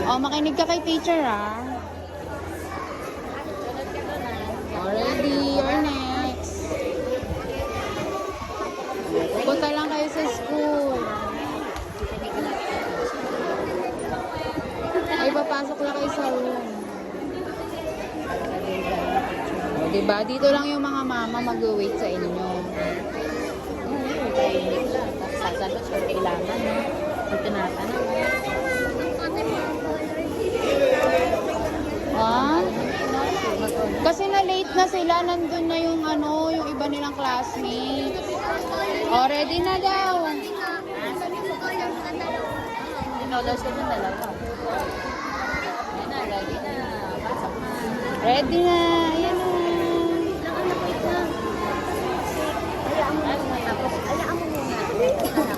Oh, makinig ka kay teacher, ah. Already, you're next. Punta lang kayo sa school. Ay, papasok lang kayo sa room. O, diba? Dito lang yung mga mama mag-wait sa inyo. Sasalot sa kailangan. Ito na tanong. Ah? Kasi na-late na sila. Nandun na yung ano, yung iba nilang classmate. O, ready na daw. Tinolos ko yung dalawa. Ayan na, ready na. Pasok na. Ready na. Ayan na. Ayaan mo muna.